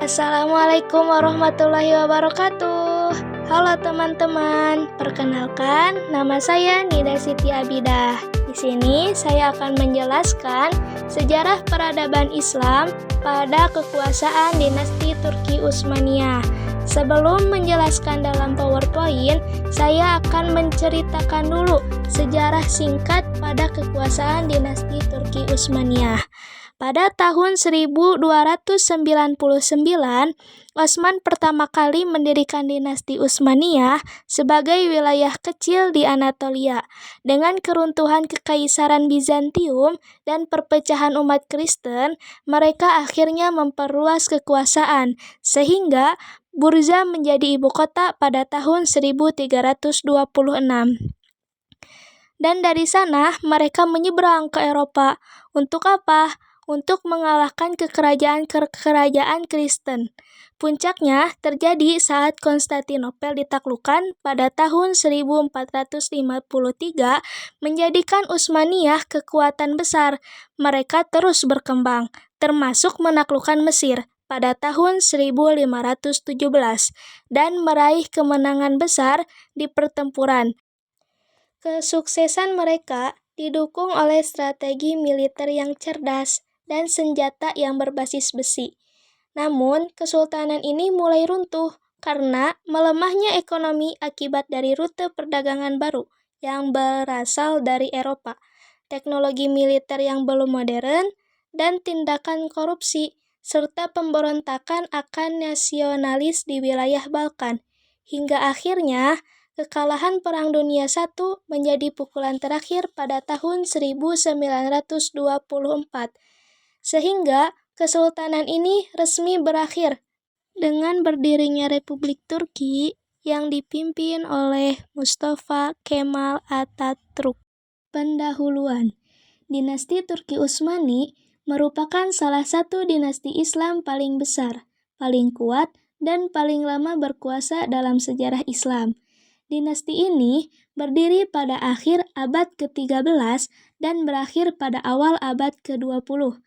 Assalamualaikum warahmatullahi wabarakatuh. Halo teman-teman, perkenalkan nama saya Nida Siti Abidah. Di sini saya akan menjelaskan sejarah peradaban Islam pada kekuasaan dinasti Turki Utsmaniyah. Sebelum menjelaskan dalam PowerPoint, saya akan menceritakan dulu sejarah singkat pada kekuasaan dinasti Turki Utsmaniyah. Pada tahun 1299, Utsman pertama kali mendirikan dinasti Utsmaniyah sebagai wilayah kecil di Anatolia. Dengan keruntuhan Kekaisaran Bizantium dan perpecahan umat Kristen, mereka akhirnya memperluas kekuasaan, sehingga Bursa menjadi ibu kota pada tahun 1326. Dan dari sana mereka menyeberang ke Eropa. Untuk apa? Untuk mengalahkan kerajaan Kristen. Puncaknya terjadi saat Konstantinopel ditaklukkan pada tahun 1453, menjadikan Utsmaniyah kekuatan besar. Mereka terus berkembang, termasuk menaklukkan Mesir pada tahun 1517 dan meraih kemenangan besar di pertempuran. Kesuksesan mereka didukung oleh strategi militer yang cerdas dan senjata yang berbasis besi. Namun, kesultanan ini mulai runtuh karena melemahnya ekonomi akibat dari rute perdagangan baru yang berasal dari Eropa, teknologi militer yang belum modern, dan tindakan korupsi, serta pemberontakan akan nasionalis di wilayah Balkan. Hingga akhirnya, kekalahan Perang Dunia I menjadi pukulan terakhir pada tahun 1924. Sehingga kesultanan ini resmi berakhir dengan berdirinya Republik Turki yang dipimpin oleh Mustafa Kemal Atatürk. Pendahuluan. Dinasti Turki Utsmani merupakan salah satu dinasti Islam paling besar, paling kuat, dan paling lama berkuasa dalam sejarah Islam. Dinasti ini berdiri pada akhir abad ke-13 dan berakhir pada awal abad ke-20.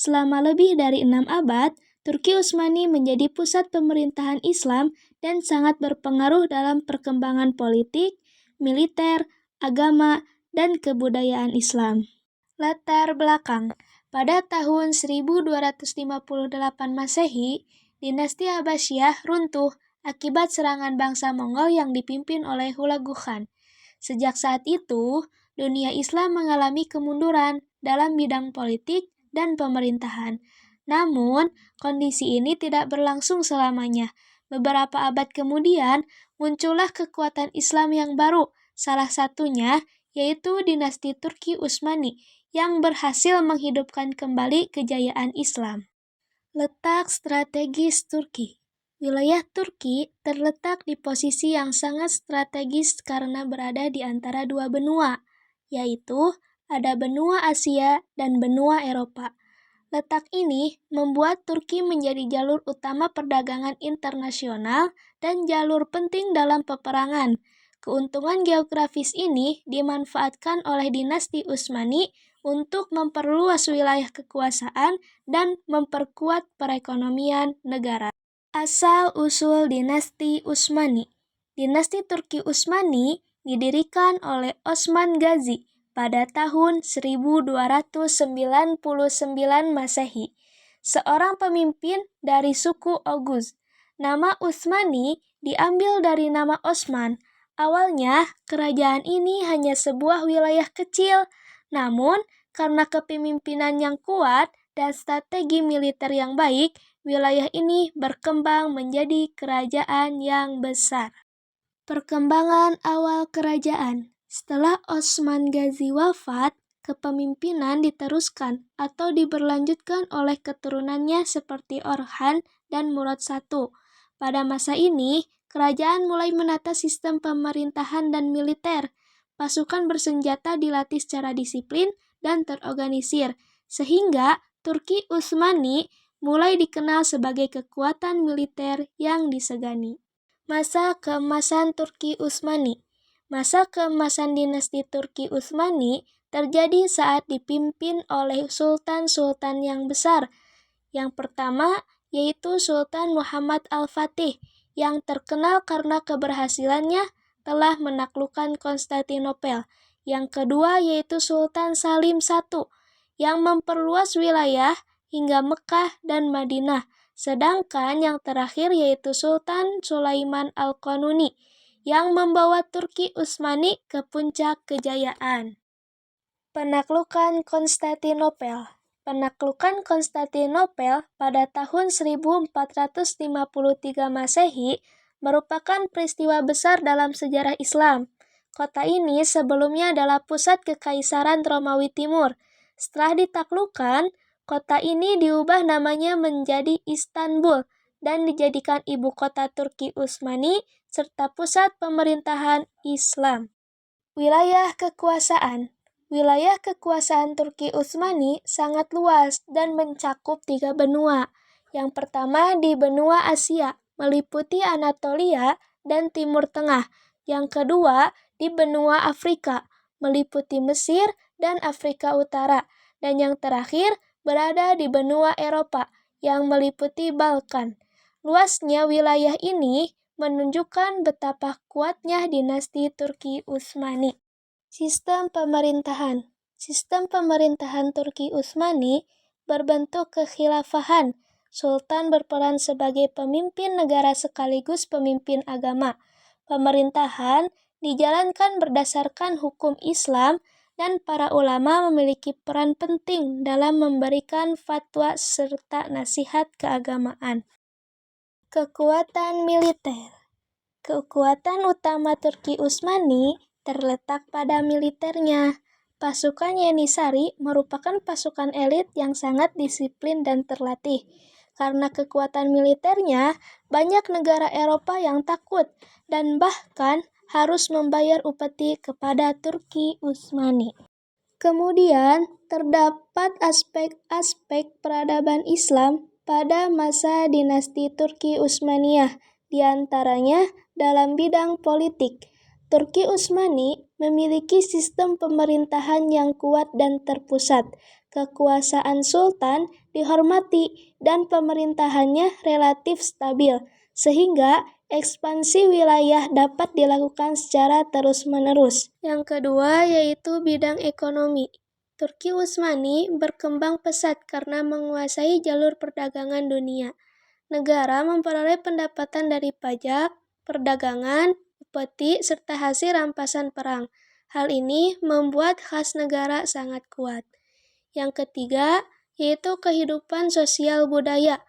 Selama lebih dari 6 abad, Turki Utsmani menjadi pusat pemerintahan Islam dan sangat berpengaruh dalam perkembangan politik, militer, agama, dan kebudayaan Islam. Latar belakang. Pada tahun 1258 Masehi, dinasti Abbasiyah runtuh akibat serangan bangsa Mongol yang dipimpin oleh Hulagu Khan. Sejak saat itu, dunia Islam mengalami kemunduran dalam bidang politik dan pemerintahan. Namun, kondisi ini tidak berlangsung selamanya. Beberapa abad kemudian, muncullah kekuatan Islam yang baru, salah satunya yaitu dinasti Turki Utsmani yang berhasil menghidupkan kembali kejayaan Islam. Letak strategis Turki. Wilayah Turki terletak di posisi yang sangat strategis karena berada di antara dua benua, yaitu ada benua Asia dan benua Eropa. Letak ini membuat Turki menjadi jalur utama perdagangan internasional dan jalur penting dalam peperangan. Keuntungan geografis ini dimanfaatkan oleh dinasti Utsmani untuk memperluas wilayah kekuasaan dan memperkuat perekonomian negara. Asal-usul dinasti Utsmani. Dinasti Turki Utsmani didirikan oleh Osman Gazi pada tahun 1299 Masehi, seorang pemimpin dari suku Oghuz. Nama Utsmani diambil dari nama Osman. Awalnya, kerajaan ini hanya sebuah wilayah kecil, namun karena kepemimpinan yang kuat dan strategi militer yang baik, wilayah ini berkembang menjadi kerajaan yang besar. Perkembangan awal kerajaan. Setelah Osman Gazi wafat, kepemimpinan diteruskan atau diberlanjutkan oleh keturunannya seperti Orhan dan Murad I. Pada masa ini, kerajaan mulai menata sistem pemerintahan dan militer. Pasukan bersenjata dilatih secara disiplin dan terorganisir, sehingga Turki Utsmani mulai dikenal sebagai kekuatan militer yang disegani. Masa keemasan Turki Utsmani. Masa keemasan dinasti Turki Utsmani terjadi saat dipimpin oleh sultan-sultan yang besar. Yang pertama yaitu Sultan Muhammad Al-Fatih, yang terkenal karena keberhasilannya telah menaklukkan Konstantinopel. Yang kedua yaitu Sultan Salim I, yang memperluas wilayah hingga Mekah dan Madinah. Sedangkan yang terakhir yaitu Sultan Sulaiman Al-Qanuni, yang membawa Turki Utsmani ke puncak kejayaan. Penaklukan Konstantinopel. Penaklukan Konstantinopel pada tahun 1453 Masehi merupakan peristiwa besar dalam sejarah Islam. Kota ini sebelumnya adalah pusat Kekaisaran Romawi Timur. Setelah ditaklukkan, kota ini diubah namanya menjadi Istanbul dan dijadikan ibu kota Turki Utsmani serta pusat pemerintahan Islam. Wilayah kekuasaan. Wilayah kekuasaan Turki Utsmani sangat luas dan mencakup 3 benua. Yang pertama di benua Asia, meliputi Anatolia dan Timur Tengah. Yang kedua di benua Afrika, meliputi Mesir dan Afrika Utara. Dan yang terakhir berada di benua Eropa, yang meliputi Balkan. Luasnya wilayah ini menunjukkan betapa kuatnya dinasti Turki Utsmani. Sistem pemerintahan. Sistem pemerintahan Turki Utsmani berbentuk kekhilafahan. Sultan berperan sebagai pemimpin negara sekaligus pemimpin agama. Pemerintahan dijalankan berdasarkan hukum Islam dan para ulama memiliki peran penting dalam memberikan fatwa serta nasihat keagamaan. Kekuatan militer. Kekuatan utama Turki Utsmani terletak pada militernya. Pasukan Yenisari merupakan pasukan elit yang sangat disiplin dan terlatih. Karena kekuatan militernya, banyak negara Eropa yang takut dan bahkan harus membayar upeti kepada Turki Utsmani. Kemudian, terdapat aspek-aspek peradaban Islam pada masa dinasti Turki Utsmaniyah, di antaranya dalam bidang politik. Turki Utsmani memiliki sistem pemerintahan yang kuat dan terpusat. Kekuasaan sultan dihormati dan pemerintahannya relatif stabil, sehingga ekspansi wilayah dapat dilakukan secara terus-menerus. Yang kedua yaitu bidang ekonomi. Turki Utsmani berkembang pesat karena menguasai jalur perdagangan dunia. Negara memperoleh pendapatan dari pajak, perdagangan, upeti, serta hasil rampasan perang. Hal ini membuat khas negara sangat kuat. Yang ketiga yaitu kehidupan sosial budaya.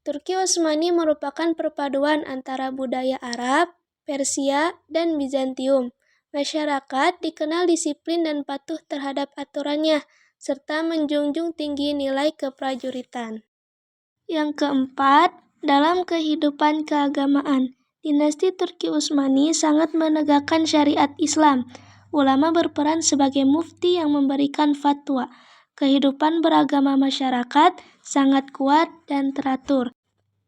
Turki Utsmani merupakan perpaduan antara budaya Arab, Persia, dan Bizantium. Masyarakat dikenal disiplin dan patuh terhadap aturannya, serta menjunjung tinggi nilai keprajuritan. Yang keempat, dalam kehidupan keagamaan, dinasti Turki Utsmani sangat menegakkan syariat Islam. Ulama berperan sebagai mufti yang memberikan fatwa. Kehidupan beragama masyarakat sangat kuat dan teratur.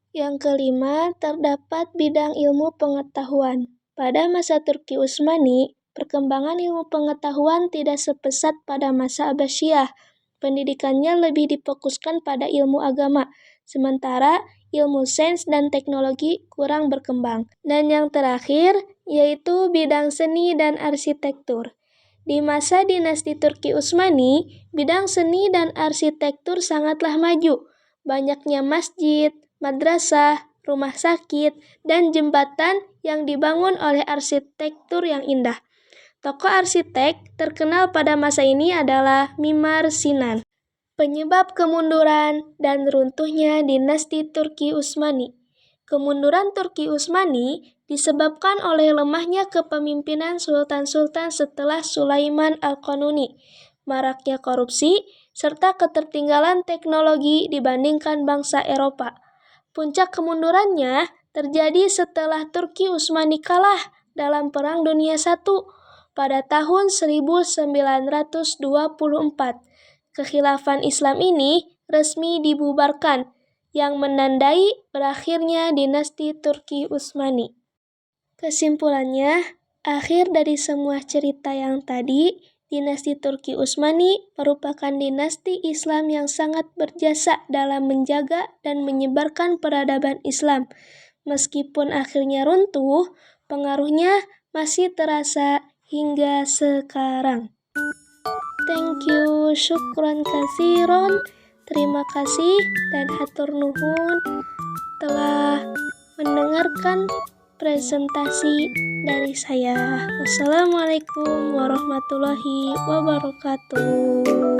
Yang kelima, terdapat bidang ilmu pengetahuan. Pada masa Turki Utsmani, perkembangan ilmu pengetahuan tidak sepesat pada masa Abbasiyah. Pendidikannya lebih difokuskan pada ilmu agama, sementara ilmu sains dan teknologi kurang berkembang. Dan yang terakhir, yaitu bidang seni dan arsitektur. Di masa dinasti Turki Utsmani, bidang seni dan arsitektur sangatlah maju. Banyaknya masjid, madrasah, rumah sakit, dan jembatan yang dibangun oleh arsitektur yang indah. Tokoh arsitek terkenal pada masa ini adalah Mimar Sinan. Penyebab kemunduran dan runtuhnya dinasti Turki Utsmani. Kemunduran Turki Utsmani disebabkan oleh lemahnya kepemimpinan sultan-sultan setelah Sulaiman Al-Qanuni, maraknya korupsi, serta ketertinggalan teknologi dibandingkan bangsa Eropa. Puncak kemundurannya terjadi setelah Turki Utsmani kalah dalam Perang Dunia I pada tahun 1924. Kekhilafan Islam ini resmi dibubarkan, yang menandai berakhirnya dinasti Turki Utsmani. Kesimpulannya, akhir dari semua cerita yang tadi, Dinasti Turki Utsmani merupakan dinasti Islam yang sangat berjasa dalam menjaga dan menyebarkan peradaban Islam. Meskipun akhirnya runtuh, pengaruhnya masih terasa hingga sekarang. Thank you, syukron kasiron. Terima kasih dan hatur nuhun telah mendengarkan presentasi dari saya. Wassalamualaikum warahmatullahi wabarakatuh.